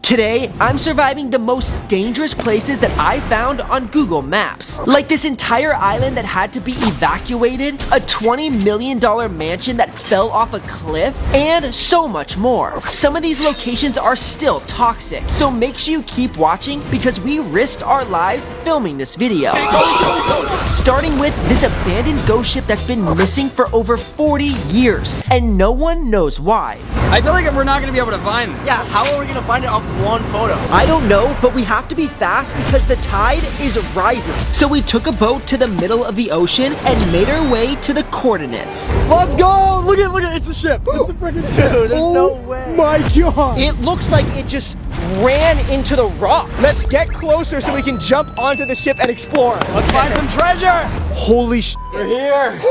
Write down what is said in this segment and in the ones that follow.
Today, I'm surviving the most dangerous places that I found on Google Maps. Like this entire island that had to be evacuated, a $20 million mansion that fell off a cliff, and so much more. Some of these locations are still toxic, so make sure you keep watching because we risked our lives filming this video. Starting with this abandoned ghost ship that's been missing for over 40 years, and no one knows why. I feel like we're not going to be able to find this. Yeah, how are we going to find it off one photo? I don't know, but we have to be fast because the tide is rising. So we took a boat to the middle of the ocean and made our way to the coordinates. Let's go! Look at, it's the ship. It's the freaking ship. Dude, there's no way. My God. It looks like it just ran into the rock. Let's get closer so we can jump onto the ship and explore. Let's find some treasure. Holy sh! We're here.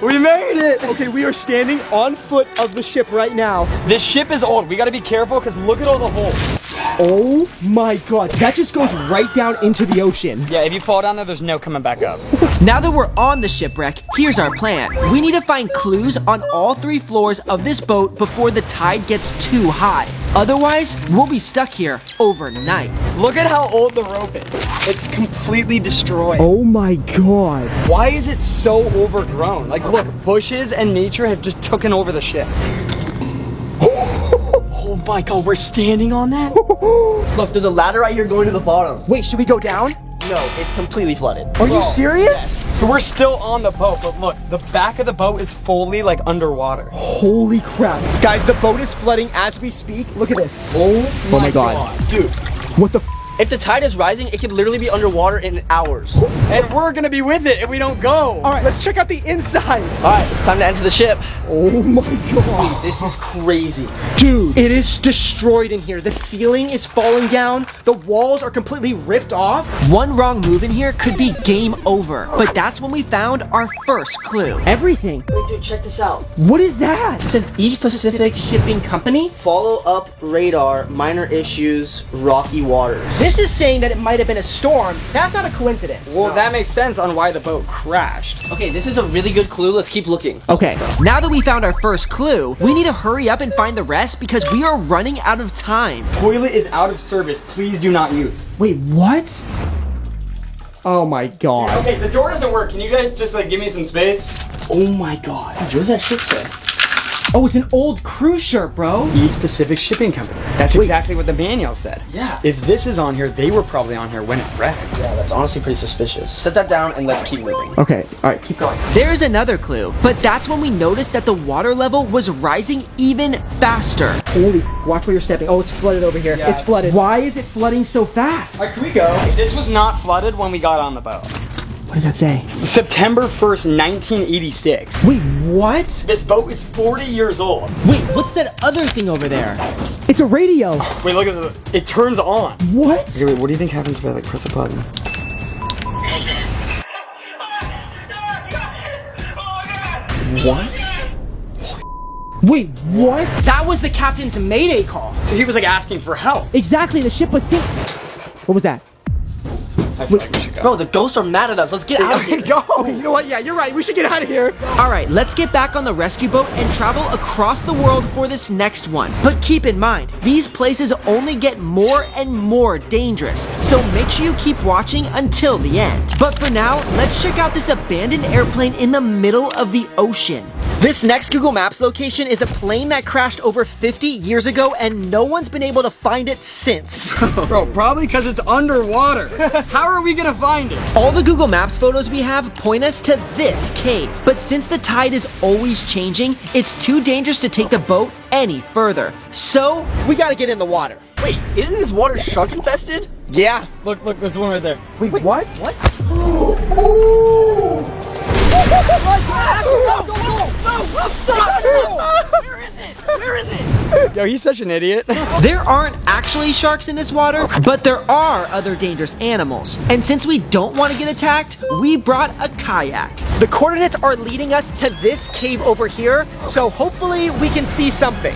We made it. Okay, we are standing on foot of the ship right now. This ship is old. We got to be careful because look at all the holes. Oh my God, that just goes right down into the ocean. Yeah, if you fall down there, there's no coming back up. Now that we're on the shipwreck, here's our plan. We need to find clues on all 3 floors of this boat before the tide gets too high. Otherwise, we'll be stuck here overnight. Look at how old the rope is. It's completely destroyed. Oh my God. Why is it so overgrown? Like, look, bushes and nature have just taken over the ship. Oh my God, we're standing on that? Look, there's a ladder right here going to the bottom. Wait, should we go down? No, it's completely flooded. Are you serious? Yes. So we're still on the boat, but look, the back of the boat is fully like underwater. Holy crap. Guys, the boat is flooding as we speak. Look at this. Oh my God. Dude, What the f? if the tide is rising, it could literally be underwater in hours. And we're gonna be with it if we don't go. All right, let's check out the inside. All right, it's time to enter the ship. Oh my God. This is crazy. Dude, it is destroyed in here. The ceiling is falling down. The walls are completely ripped off. One wrong move in here could be game over. But that's when we found our first clue. Everything. Wait, dude, check this out. What is that? It says East Pacific Shipping Company. Follow up radar, minor issues, rocky waters. This is saying that it might have been a storm. That's not a coincidence. Well, that makes sense on why the boat crashed. Okay, this is a really good clue. Let's keep looking. Okay. Now that we found our first clue, we need to hurry up and find the rest because we are running out of time. Toilet is out of service. Please do not use. Wait, what? Oh my God. Okay, the door doesn't work. Can you guys just like give me some space? Oh my God. What does that ship say? Oh, it's an old cruise ship, bro. East Pacific Shipping Company. That's exactly what the manual said. Yeah. If this is on here, they were probably on here when it wrecked. Yeah, that's honestly pretty suspicious. Set that down and let's keep moving. Okay, all right, keep going. There's another clue, but that's when we noticed that the water level was rising even faster. Holy, watch where you're stepping. Oh, it's flooded over here. Yeah. It's flooded. Why is it flooding so fast? All right, can we go? This was not flooded when we got on the boat. What does that say? September 1st, 1986. Wait, what? This boat is 40 years old. Wait, what's that other thing over there? It's a radio. Wait, look at it turns on. What? Okay, wait, what do you think happens if I like press a button? What? Wait, what? That was the captain's mayday call. So he was like asking for help. Exactly, the ship was sinking. What was that? I feel like we should go. Bro, the ghosts are mad at us. Let's get out of here. Okay, you know what? Yeah, you're right. We should get out of here. All right, let's get back on the rescue boat and travel across the world for this next one. But keep in mind, these places only get more and more dangerous, so make sure you keep watching until the end. But for now, let's check out this abandoned airplane in the middle of the ocean. This next Google Maps location is a plane that crashed over 50 years ago and no one's been able to find it since. Bro, probably because it's underwater. How are we gonna find it? All the Google Maps photos we have point us to this cave, but since the tide is always changing, it's too dangerous to take the boat any further. So, We gotta get in the water. Wait, isn't this water shark infested? Yeah. Look, there's one right there. Wait, what? What? Where is it? Yo, he's such an idiot. there aren't actually sharks in this water, but there are other dangerous animals. And since we don't want to get attacked, we brought a kayak. The coordinates are leading us to this cave over here, so hopefully we can see something.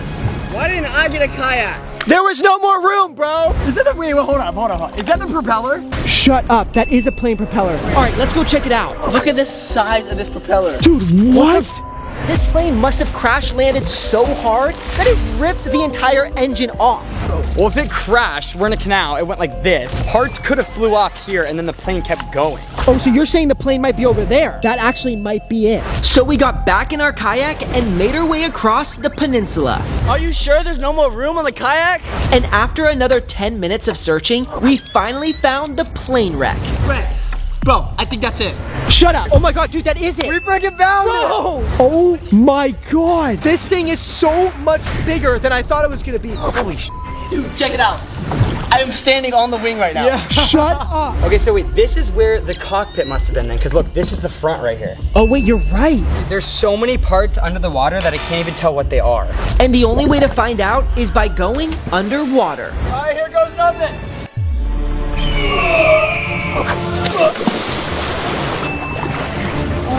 Why didn't I get a kayak? There was no more room, bro. Is that the, wait, hold on. Is that the propeller? Shut up. That is a plane propeller. All right, let's go check it out. Look at the size of this propeller. Dude, what? This plane must have crash landed so hard that it ripped the entire engine off. Well, if it crashed, we're in a canal, it went like this. Parts could have flew off here and then the plane kept going. Oh, so you're saying the plane might be over there? That actually might be it. So we got back in our kayak and made our way across the peninsula. Are you sure there's no more room on the kayak? And after another 10 minutes of searching, we finally found the plane wreck. Bro, I think that's it. Shut up. Oh my god, dude, that is it. We freaking found it! Oh my god. This thing is so much bigger than I thought it was gonna be. Holy sh**. Dude, check it out. I am standing on the wing right now. Yeah. Shut up. Okay, so wait, this is where the cockpit must have been then, because look, this is the front right here. Oh wait, you're right. There's so many parts under the water that I can't even tell what they are. And the only way to find out is by going underwater. All right, here goes nothing.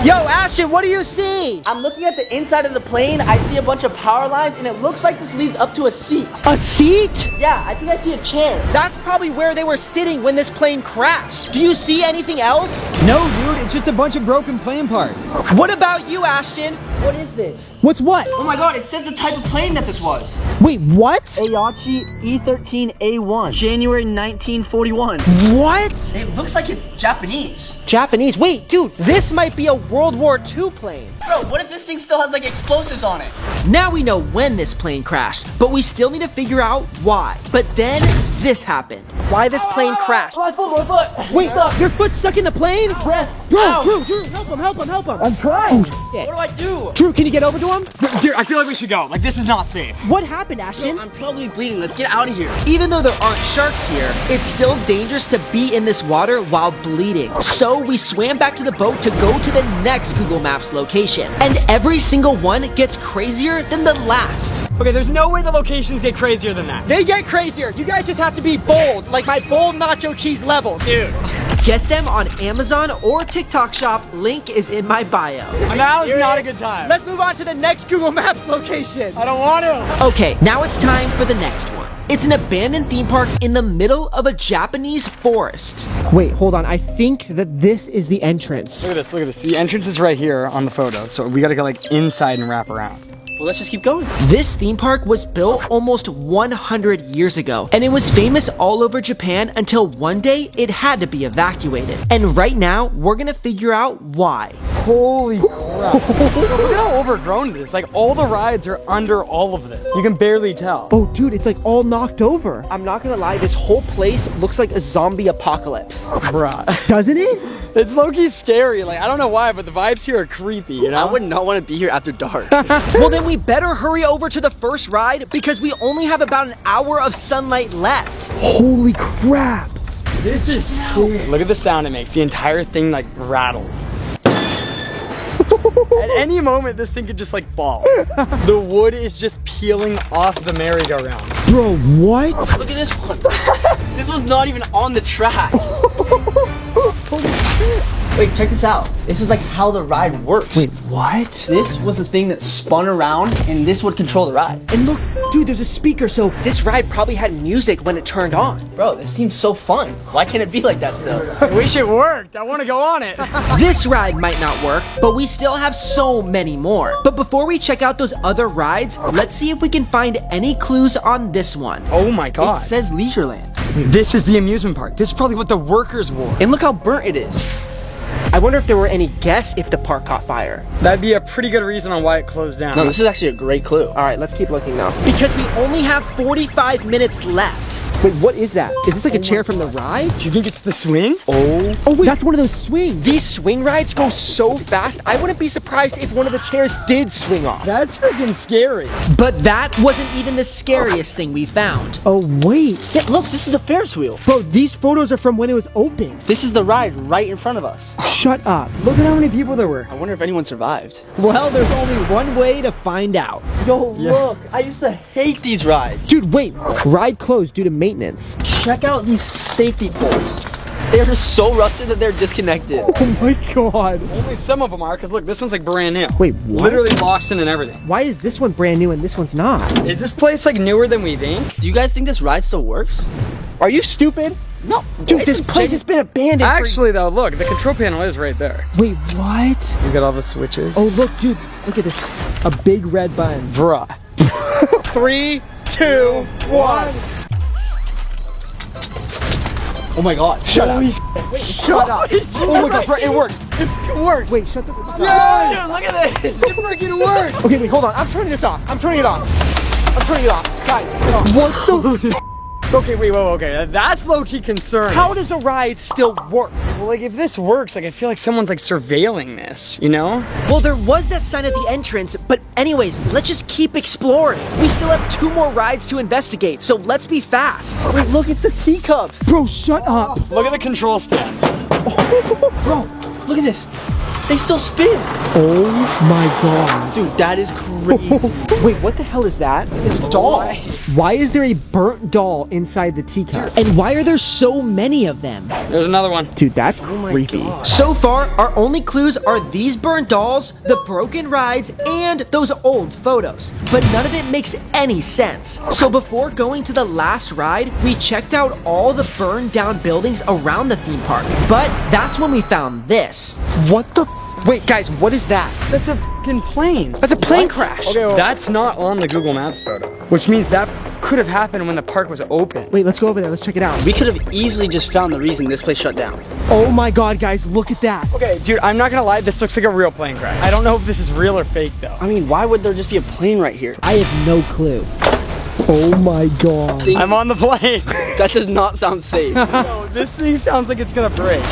Yo, Ashton, what do you see? I'm looking at the inside of the plane. I see a bunch of power lines, and it looks like this leads up to a seat. A seat? Yeah, I think I see a chair. That's probably where they were sitting when this plane crashed. Do you see anything else? No, dude, it's just a bunch of broken plane parts. What about you, Ashton? What is this? What's what? Oh my god, it says the type of plane that this was. Wait, what? Aichi E13A1, January 1941. What? It looks like it's Japanese. Japanese. Wait, dude, this might be a World War II plane. Bro, what if this thing still has like explosives on it? Now we know when this plane crashed, but we still need to figure out why. But then this happened. Why this plane crashed. My foot. Wait, your foot's stuck in the plane? Breath. Drew, Ow. Drew, help him. I'm trying. Oh, shit. What do I do? Drew, can you get over to him? Dude, I feel like we should go. Like, this is not safe. What happened, Ashton? I'm probably bleeding. Let's get out of here. Even though there aren't sharks here, it's still dangerous to be in this water while bleeding. So we swam back to the boat to go to the next Google Maps location. And every single one gets crazier than the last. Okay, there's no way the locations get crazier than that. They get crazier. You guys just have to be bold, like my bold nacho cheese levels. Dude. Get them on Amazon or TikTok shop. Link is in my bio. Now is not a good time. Let's move on to the next Google Maps location. I don't want to. Okay, now it's time for the next one. It's an abandoned theme park in the middle of a Japanese forest. Wait, hold on. I think that this is the entrance. Look at this. The entrance is right here on the photo. So we gotta go like inside and wrap around. Well, let's just keep going. This theme park was built almost 100 years ago, and it was famous all over Japan until one day it had to be evacuated. And right now, we're gonna figure out why. Holy crap. Look how overgrown it is. Like, all the rides are under all of this. You can barely tell. Oh, dude, it's like all knocked over. I'm not gonna lie, this whole place looks like a zombie apocalypse. Bruh. Doesn't it? It's low-key scary. Like, I don't know why, but the vibes here are creepy, you know? I would not want to be here after dark. Well, then we better hurry over to the first ride because we only have about an hour of sunlight left. Holy crap. This is cool. Look at the sound it makes. The entire thing, like, rattles. At any moment, this thing could just, like, fall. The wood is just peeling off the merry-go-round. Bro, what? Look at this one. This was not even on the track. Wait, check this out. This is like how the ride works. Wait, what? This was the thing that spun around, and this would control the ride. And look, dude, there's a speaker, so This ride probably had music when it turned on. Bro, this seems so fun. Why can't it be like that still? Wish it worked. I want to go on it. This ride might not work, but we still have so many more. But before we check out those other rides, let's see if we can find any clues on this one. Oh my It god. says Leisureland. This is the amusement park. This is probably what the workers wore. And look how burnt it is. I wonder if there were any guests if the park caught fire. That'd be a pretty good reason on why it closed down. No, this is actually a great clue. All right, let's keep looking now. Because we only have 45 minutes left. Wait, what is that? Is this like a chair from the ride? Do you think it's the swing? Oh wait, that's one of those swings. These swing rides go so fast, I wouldn't be surprised if one of the chairs did swing off. That's freaking scary. But that wasn't even the scariest thing we found. Oh wait. Yeah, look, this is a Ferris wheel. Bro, these photos are from when it was open. This is the ride right in front of us. Shut up. Look at how many people there were. I wonder if anyone survived. Well, there's only one way to find out. Yo, look, I used to hate these rides. Dude, wait. Ride closed due to maintenance. Check out these safety poles. They're so rusted that they're disconnected. Oh my god. Only some of them are, because look, this one's like brand new. Wait, what? Literally locked in and everything. Why is this one brand new and this one's not? Is this place like newer than we think? Do you guys think this ride still works? Are you stupid? No. Dude, this place has been abandoned. Actually though, look, the control panel is right there. Wait, what? We got all the switches. Oh, look, dude. Look at this. A big red button. Bruh. 3, 2, 1. Oh my god. Shut up. Wait, shut up. Oh my god, bro, it works. It works. Wait, shut the Yeah, dude, look at this. It's freaking works. Okay, wait, hold on. I'm turning this off. I'm turning it off. I'm turning it off. Guys, turn it off. What the? Okay, wait, whoa, okay. That's low-key concerning. How does a ride still work? Well, like, if this works, like, I feel like someone's, like, surveilling this, you know? Well, there was that sign at the entrance, but anyways, let's just keep exploring. We still have 2 more rides to investigate, so let's be fast. Wait, look, it's the teacups. Bro, shut up. Look at the control stand. Bro, look at this. They still spin. Oh my god. Dude, that is crazy. Wait, what the hell is that? It's a doll. Why is there a burnt doll inside the teacup? And why are there so many of them? There's another one. Dude, that's creepy. So far, our only clues are these burnt dolls, the broken rides, and those old photos. But none of it makes any sense. So before going to the last ride, we checked out all the burned down buildings around the theme park. But that's when we found this. What the? Wait, guys, what is that? That's a fucking plane. That's a plane crash. Okay, well, that's not on the Google Maps photo, which means that could have happened when the park was open. Wait, let's go over there. Let's check it out. We could have easily just found the reason this place shut down. Oh my god, guys, look at that. Okay, dude, I'm not gonna lie, this looks like a real plane crash. I don't know if this is real or fake, though. I mean, why would there just be a plane right here? I have no clue. Oh my god. I'm on the plane. That does not sound safe. No, this thing sounds like it's gonna break.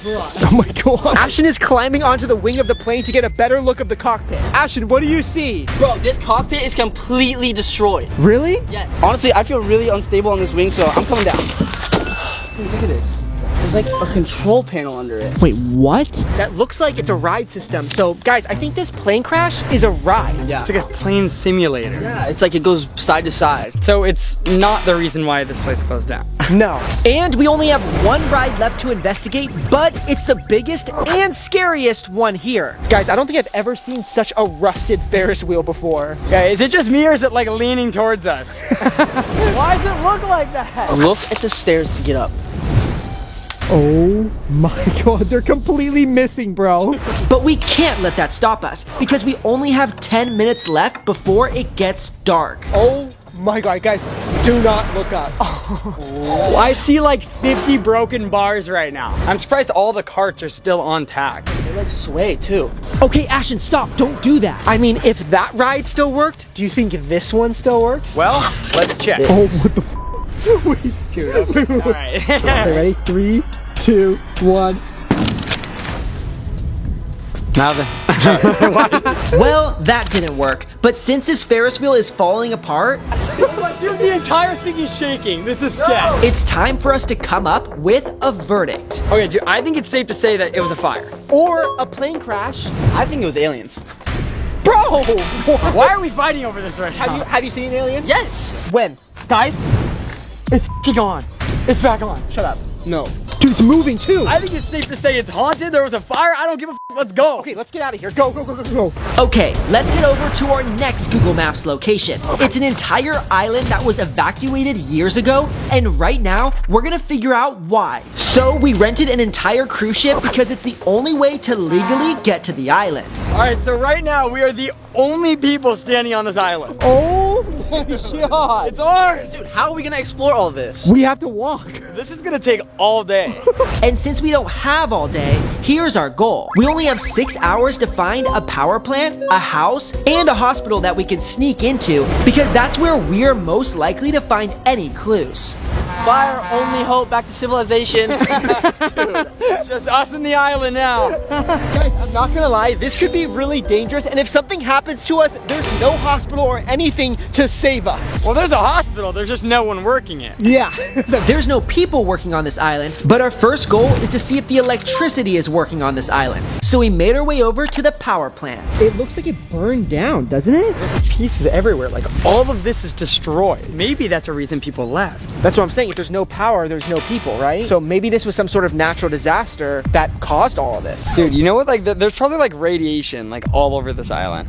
Oh my god. Ashton is climbing onto the wing of the plane to get a better look of the cockpit. Ashton, what do you see? Bro, this cockpit is completely destroyed. Really? Yes. Honestly, I feel really unstable on this wing, so I'm coming down. Dude, look at this. There's like a control panel under it. Wait, what? That looks like it's a ride system. So, guys, I think this plane crash is a ride. Yeah. It's like a plane simulator. Yeah, it's like it goes side to side. So it's not the reason why this place closed down. No. And we only have 1 ride left to investigate, but it's the biggest and scariest one here. Guys, I don't think I've ever seen such a rusted Ferris wheel before. Okay, is it just me or is it like leaning towards us? Why does it look like that? Look at the stairs to get up. Oh my god, they're completely missing, bro. But we can't let that stop us, because we only have 10 minutes left before it gets dark. Oh my god, guys, do not look up. Oh, I see like 50 broken bars right now. I'm surprised all the carts are still on tack. They like sway too. Okay, Ashton, stop. Don't do that. I mean, if that ride still worked, do you think this one still works? Well, let's check. Oh, what the f? Wait, Dude, okay. All right. okay, ready? 3, 2, 1. Now then. Well, that didn't work. But since this Ferris wheel is falling apart, Dude, the entire thing is shaking. This is sketch. it's time for us to come up with a verdict. Okay, dude, I think it's safe to say that it was a fire. Or a plane crash. I think it was aliens. Bro! Why are we fighting over this right now? Have you seen an alien? Yes. When? Guys, it's f***ing on. It's back on. Shut up. No. Dude, it's moving too. I think it's safe to say it's haunted. There was a fire. I don't give a f. Let's go. Okay, let's get out of here. Go, go, go, go, go. Okay, let's head over to our next Google Maps location. It's an entire island that was evacuated years ago, and right now, we're gonna figure out why. So we rented an entire cruise ship because it's the only way to legally get to the island. All right, so right now we are the only people standing on this island. Oh my god. It's ours. Dude, how are we gonna explore all this? We have to walk. This is gonna take all day. And since we don't have all day, here's our goal. We only have 6 hours to find a power plant, a house, and a hospital that we can sneak into, because that's where we're most likely to find any clues. Fire, only hope, back to civilization. Dude, it's just us and the island now. Guys, I'm not gonna lie, this could be really dangerous, and if something happens to us, there's no hospital or anything to save us. Well, there's a hospital. There's just no one working it. Yeah. There's no people working on this island, but our first goal is to see if the electricity is working on this island. So we made our way over to the power plant. It looks like it burned down, doesn't it? There's pieces everywhere. Like all of this is destroyed. Maybe that's a reason people left. That's what I'm saying. if there's no power, there's no people, right? So maybe this was some sort of natural disaster that caused all of this. Dude, you know what? Like, there's probably like radiation like all over this island.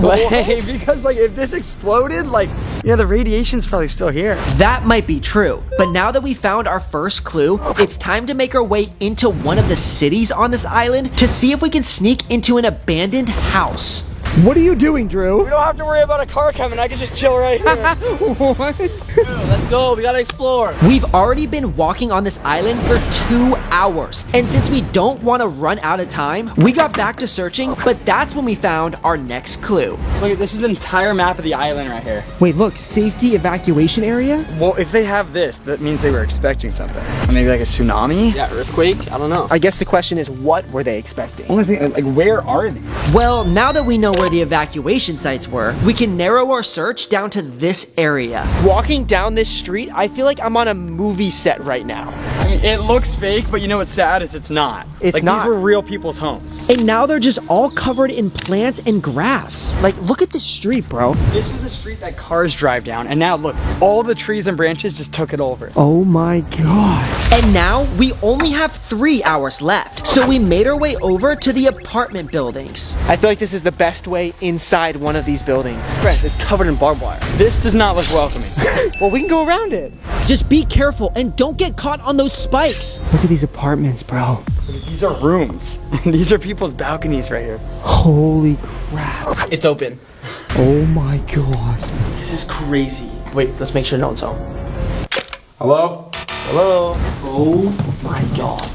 Like, because like if this exploded, like, you know, the radiation's probably still here. That might be true, but now that we found our first clue, it's time to make our way into one of the cities on this island to see if we can sneak into an abandoned house. What are you doing, Drew? We don't have to worry about a car coming. I can just chill right here. What? Let's go. We gotta explore. We've already been walking on this island for 2 hours, and since we don't want to run out of time, we got back to searching, but that's when we found our next clue. Look, this is an entire map of the island right here. Wait, look, safety evacuation area? Well, if they have this, that means they were expecting something. Maybe like a tsunami? Yeah, earthquake. I don't know. I guess the question is, what were they expecting? Only thing, like, where are these? Well, now that we know where the evacuation sites were, we can narrow our search down to this area. Walking down this street, I feel like I'm on a movie set right now. I mean, it looks fake, but you know what's sad is it's not. It's like, not. These were real people's homes. And now they're just all covered in plants and grass. Like, look at this street, bro. This was a street that cars drive down, and now look, all the trees and branches just took it over. Oh my God. And now we only have 3 hours left, so we made our way over to the apartment buildings. I feel like this is the best way inside one of these buildings. Friends, it's covered in barbed wire. This does not look welcoming. Well, we can go around it. Just be careful and don't get caught on those spikes. Look at these apartments, bro. These are rooms. These are people's balconies right here. Holy crap. It's open. Oh my God. This is crazy. Wait, let's make sure no one's home. Hello? Hello? Oh my God.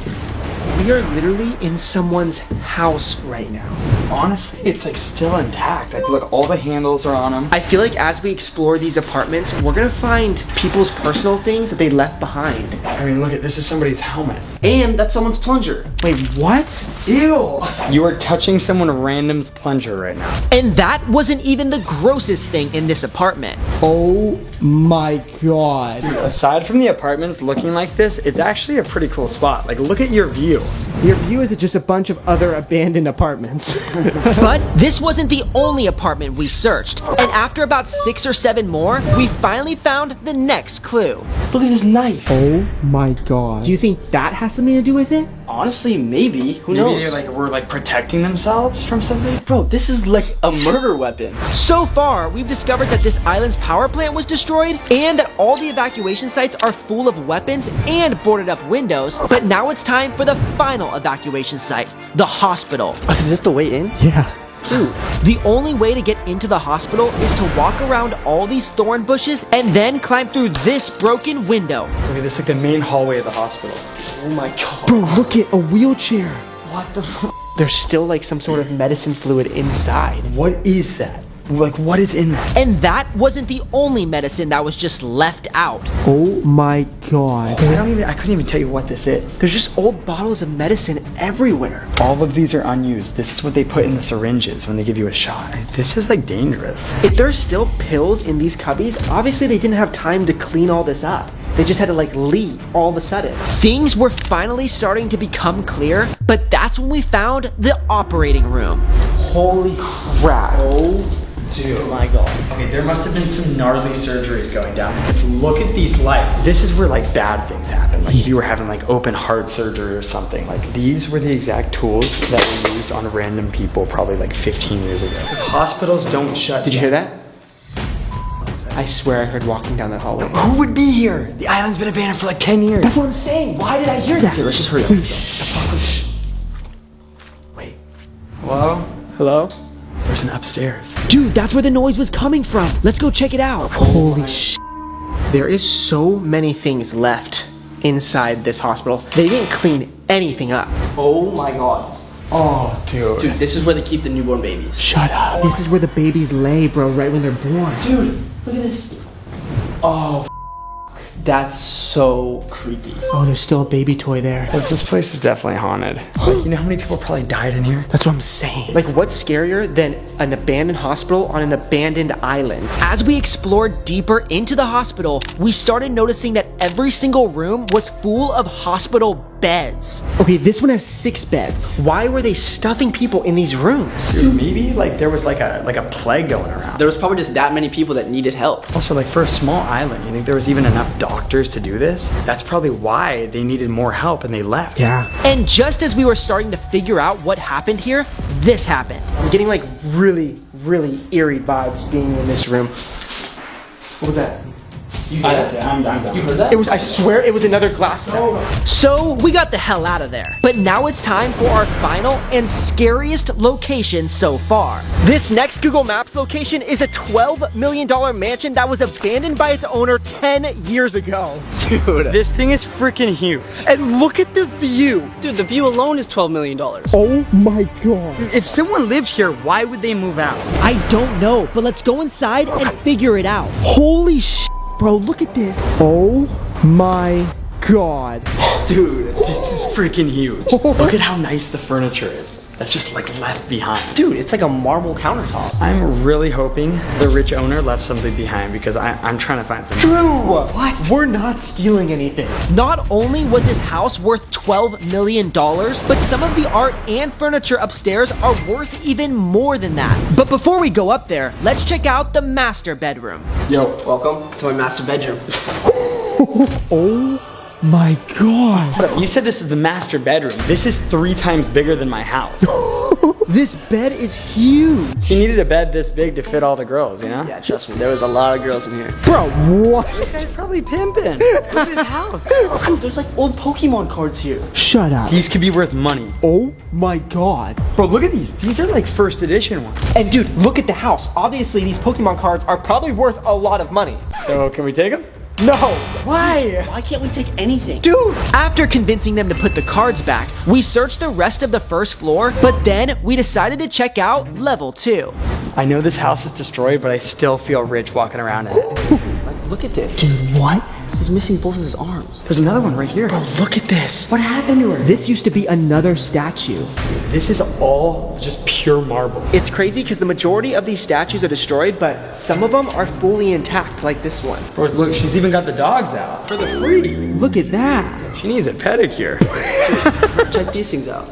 We are literally in someone's house right now. Honestly, it's like still intact. Like, look, all the handles are on them. I feel like as we explore these apartments, we're gonna find people's personal things that they left behind. I mean, look at this is somebody's helmet. And that's someone's plunger. Wait, what? Ew! You are touching someone random's plunger right now. And that wasn't even the grossest thing in this apartment. Oh my God. Aside from the apartments looking like this, it's actually a pretty cool spot. Like, look at your view. Your view is just a bunch of other abandoned apartments. But this wasn't the only apartment we searched. And after about 6 or 7 more, we finally found the next clue. Look at this knife. Oh my God. Do you think that has something to do with it? Honestly, maybe. Who knows? Maybe they were like protecting themselves from something. Bro, this is like a murder weapon. So far, we've discovered that this island's power plant was destroyed and that all the evacuation sites are full of weapons and boarded up windows. But now it's time for the final evacuation site, the hospital. Is this the way in? Yeah. Dude, the only way to get into the hospital is to walk around all these thorn bushes and then climb through this broken window. Look at this, like the main hallway of the hospital. Oh my God. Bro, look at a wheelchair. What the f? There's still like some sort of medicine fluid inside. What is that? Like, what is in that? And that wasn't the only medicine that was just left out. Oh my God. I couldn't even tell you what this is. There's just old bottles of medicine everywhere. All of these are unused. This is what they put in the syringes when they give you a shot. This is like dangerous. If there's still pills in these cubbies, obviously they didn't have time to clean all this up. They just had to like leave all of a sudden. Things were finally starting to become clear, but that's when we found the operating room. Holy crap. Oh, dude. My God. Okay, there must have been some gnarly surgeries going down. Because look at these lights. This is where like bad things happen. Like if you were having like open heart surgery or something. Like these were the exact tools that were used on random people probably like 15 years ago. Because hospitals don't shut. Did you hear that? I swear I heard walking down that hallway. Who would be here? The island's been abandoned for like 10 years. That's what I'm saying. Why did I hear that? Okay, let's just hurry up. Wait. Hello? Hello? There's an upstairs. Dude, that's where the noise was coming from. Let's go check it out. Holy sh! There is so many things left inside this hospital. They didn't clean anything up. Oh my God. Oh, dude. Dude, this is where they keep the newborn babies. Shut up. This is where the babies lay, bro, right when they're born. Dude, look at this. Oh, That's so creepy. oh, there's still a baby toy there. This place is definitely haunted. Like, you know how many people probably died in here? That's what I'm saying. Like, what's scarier than an abandoned hospital on an abandoned island? As we explored deeper into the hospital, we started noticing that every single room was full of hospital beds. Okay, this one has 6 beds. Why were they stuffing people in these rooms? Dude, maybe like there was like a plague going around. There was probably just that many people that needed help. Also, like for a small island, you think there was even enough doctors to do this? That's probably why they needed more help and they left. Yeah. And just as we were starting to figure out what happened here, this happened. I'm getting like really eerie vibes being in this room. What was that? You heard that? I'm done. You heard that? It was, I swear it was another glass. So we got the hell out of there. But now it's time for our final and scariest location so far. This next Google Maps location is a $12 million mansion that was abandoned by its owner 10 years ago. Dude. This thing is freaking huge. And look at the view. Dude, the view alone is $12 million. Oh my God. If someone lived here, why would they move out? I don't know, but let's go inside and figure it out. Holy sh*, bro, look at this. Oh my God. Dude, this is freaking huge. Look at how nice the furniture is. That's just like left behind. Dude, it's like a marble countertop. I'm really hoping the rich owner left something behind because I'm trying to find some. Drew! What? We're not stealing anything. Not only was this house worth $12 million, but some of the art and furniture upstairs are worth even more than that. But before we go up there, let's check out the master bedroom. Yo, welcome to my master bedroom. Oh my God. You said this is the master bedroom. This is 3 times bigger than my house. This bed is huge. He needed a bed this big to fit all the girls, you know? Yeah, trust me, there was a lot of girls in here. Bro, what? This guy's probably pimping. Look at his house. Dude, there's like old Pokemon cards here. Shut up. These could be worth money. Oh my God. Bro, look at these. These are like first edition ones. And dude, look at the house. Obviously, these Pokemon cards are probably worth a lot of money. So can we take them? No. Why? Why can't we take anything? Dude. After convincing them to put the cards back, we searched the rest of the first floor, but then we decided to check out level 2. I know this house is destroyed, but I still feel rich walking around in it. Like, look at this. Dude, what? He's missing both of his arms. There's another one right here. Bro, look at this. What happened to her? This used to be another statue. This is all just pure marble. It's crazy because the majority of these statues are destroyed, but some of them are fully intact, like this one. Bro, look, she's even got the dogs out for the free. Look at that. She needs a pedicure. Check these things out.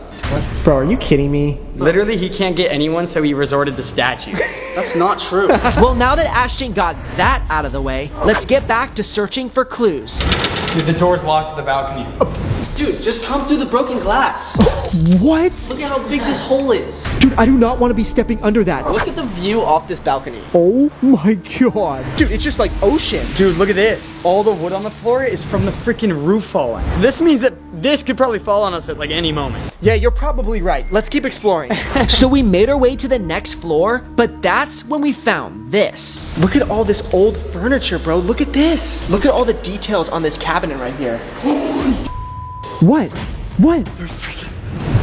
Bro, are you kidding me? Literally, he can't get anyone, so he resorted to statues. That's not true. Well, now that Ashton got that out of the way, let's get back to searching for clues. Dude, the door's locked to the balcony. Dude, just come through the broken glass. What? Look at how big this hole is. Dude, I do not want to be stepping under that. Look at the view off this balcony. Oh my God. Dude, it's just like ocean. Dude, look at this. All the wood on the floor is from the freaking roof falling. This means that this could probably fall on us at like any moment. Yeah, you're probably right. Let's keep exploring. So we made our way to the next floor, but that's when we found this. Look at all this old furniture, bro. Look at this. Look at all the details on this cabinet right here. What? What?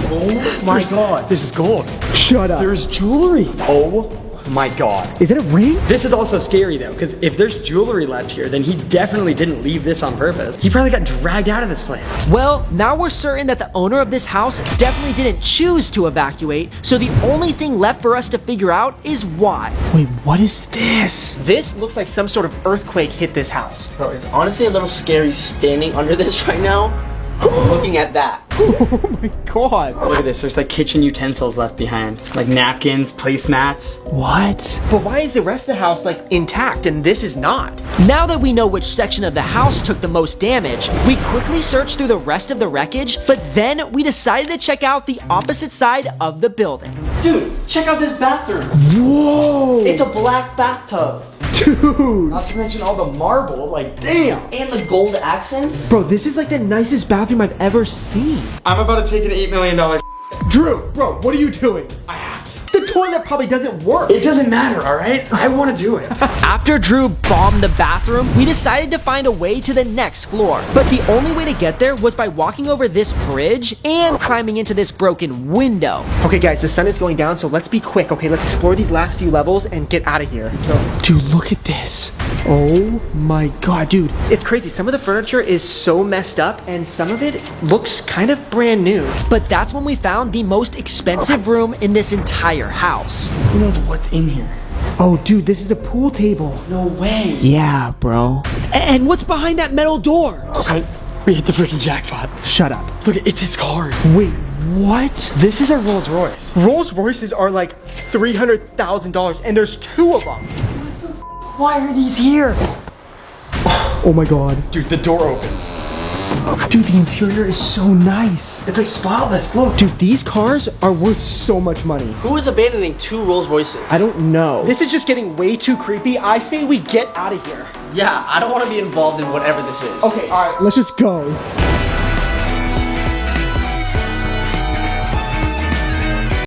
Oh my God. This is gold. Shut up. There's jewelry. Oh my God. Is that a ring? This is also scary though, because if there's jewelry left here, then he definitely didn't leave this on purpose. He probably got dragged out of this place. Well, now we're certain that the owner of this house definitely didn't choose to evacuate, so the only thing left for us to figure out is why. Wait, what is this? This looks like some sort of earthquake hit this house. Bro, it's honestly a little scary standing under this right now. Looking at that. Oh my God. Look at this, there's like kitchen utensils left behind. Like napkins, placemats. What? But why is the rest of the house like intact and this is not? Now that we know which section of the house took the most damage, we quickly searched through the rest of the wreckage, but then we decided to check out the opposite side of the building. Dude, check out this bathroom. Whoa. It's a black bathtub. Dude. Not to mention all the marble, like damn. And the gold accents. Bro, this is like the nicest bathroom I've ever seen. I'm about to take an $8 million. Drew, bro, what are you doing? I have to. The toilet probably doesn't work. It doesn't matter, all right? I want to do it. After Drew bombed the bathroom, we decided to find a way to the next floor. But the only way to get there was by walking over this bridge and climbing into this broken window. Okay, guys, the sun is going down, so let's be quick. Okay, let's explore these last few levels and get out of here. Dude, look at this. Oh my God, dude. It's crazy. Some of the furniture is so messed up and some of it looks kind of brand new. But that's when we found the most expensive room in this entire house. Who knows what's in here? Oh, dude, this is a pool table. No way. Yeah, bro. And what's behind that metal door? Okay, we hit the freaking jackpot. Shut up. Look, it's his cars. Wait, what? This is a Rolls Royce. Rolls Royces are like $300,000 and there's 2 of them. Why are these here? Oh my God. Dude, the door opens. Dude, the interior is so nice. It's like spotless, look. Dude, these cars are worth so much money. Who is abandoning 2 Rolls Royces? I don't know. This is just getting way too creepy. I say we get out of here. Yeah, I don't want to be involved in whatever this is. Okay, all right, let's just go.